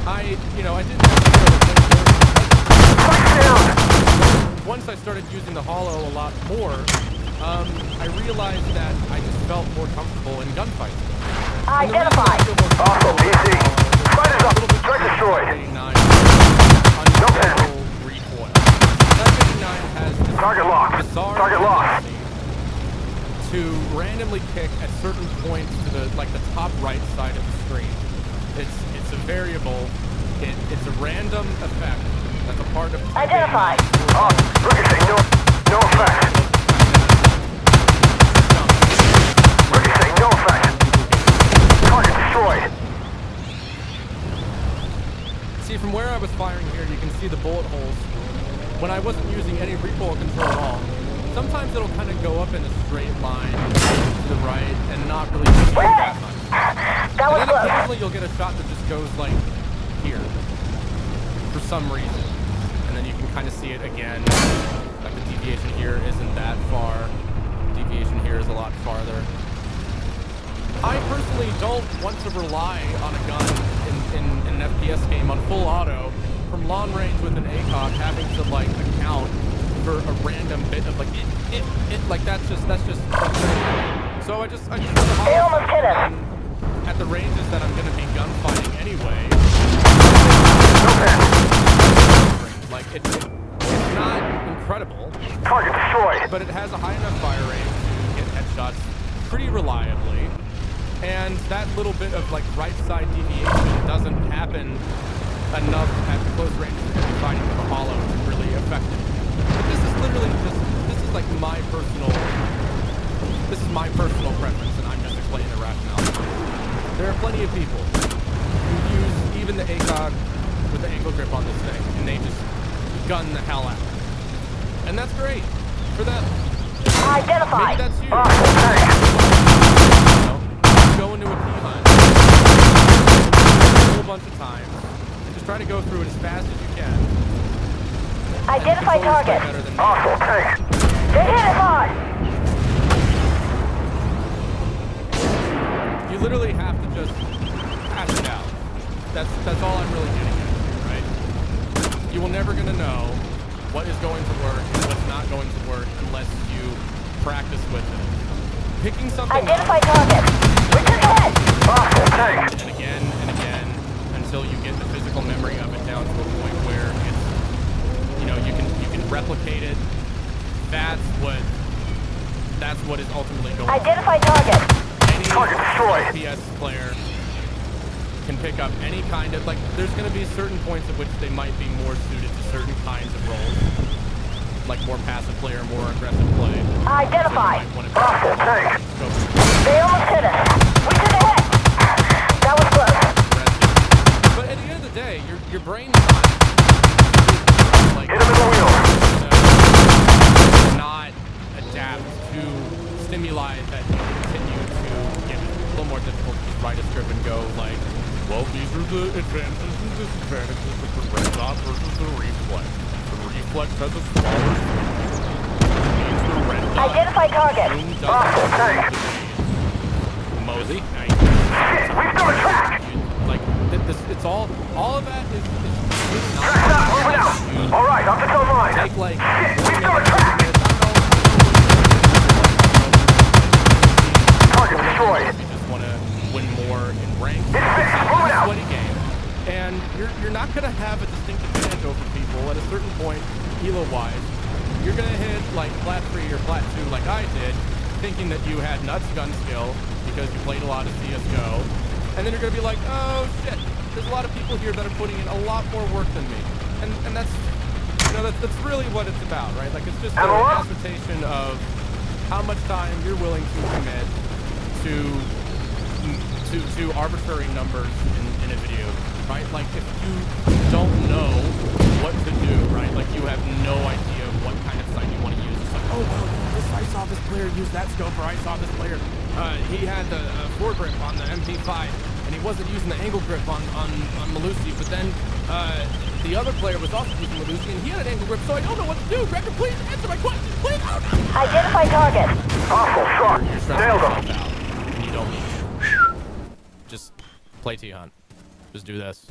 I didn't necessarily think once I started using the holo a lot more, I realized that I just felt more comfortable in gunfights. Identified. Awesome, easy. Fighters up. Threat destroyed. Unstable recoil. That 59 has this Target locked. bizarre Target locked. tendency to randomly kick at certain points to the top right side of the screen. It's a variable. It's a random effect that's a part of Identified. Ricochet, no effect. Ricochet, no effect. Target destroyed. See, from where I was firing here, you can see the bullet holes. When I wasn't using any recoil control at all, sometimes it'll kind of go up in a straight line to the right and not really shoot that much. That was And then close. occasionally you'll get a shot that just goes like here for some reason. And then you can kind of see it again. Like the deviation here isn't that far. Deviation here is a lot farther. I personally don't want to rely on a gun in an FPS game on full auto from long range with an ACOG having to like account for a random bit of like like that's just so I just They almost hit us. at the ranges that I'm going to be gunfighting anyway. Like it's not incredible, Target destroyed. but it has a high enough fire rate to get headshots pretty reliably. And that little bit of like right side deviation doesn't happen enough at close range of fighting with a holo to really affect it. But this is literally just, this is like my personal preference, and I'm just explaining the rationale. There are plenty of people who use even the ACOG with the angle grip on this thing, and they just gun the hell out. And that's great for them. Identified. Maybe that's you. Go into a key hunt a whole bunch of times and just try to go through it as fast as you can. Identify target. Awesome, tank. They hit us hard. You literally have to just hash it out. That's all I'm really getting at here, right? You will never gonna know what is going to work and what's not going to work unless you practice with it. Picking something Identify up target. We're to the head. Awesome, tank. and again until you get the physical memory of it down to a point where it's, you can replicate it. That's what is ultimately going on. Identify target. Any Target destroyed. FPS player can pick up any kind of, like, there's going to be certain points at which they might be more suited to certain kinds of roles, like more passive player, more aggressive play. Identify. Awesome, tank. They almost hit us. We to the head. That was close. But at the end of the day, your brain's not like Hit him in the wheel. not adapt to stimuli that you continue to give it. It's a little more difficult to write a script and go like, well, these are the advantages and disadvantages of the red dot versus the reflex. The reflex has a smaller means the red dot. Identify target. Awesome, tank. Mosey. Shit, we've got a track. Like it's all of that is Track's not moving out. All right, up to tell mine. take like Shit, we've got a track. Target destroyed. You just want to win more in rank. It's fixed. Move it It's a out. sweaty game, and you're not going to have a distinct advantage over people at a certain point, elo-wise. You're going to hit like flat 3 or flat 2 like I did, thinking that you had nuts gun skill because you played a lot of CSGO, and then you're going to be like, oh shit, there's a lot of people here that are putting in a lot more work than me, and that's, that's really what it's about, right? Like, it's just an assertion of how much time you're willing to commit to arbitrary numbers in a video, right? Like, if you don't know what to do, right? Like, you have no idea what kind of sight you want to use. It's like, oh, well, I saw this player use that scope, or I saw this player, he had the foregrip on the MP5, and he wasn't using the angle grip on Malusi, but then the other player was also using Malusi, and he had an angle grip, so I don't know what to do. Record, please answer my question, please. Oh, no. Identify target. Awful shot. You're stressing Nailed yourself him. out, and you don't need to. Just play T-Hunt. Just do this.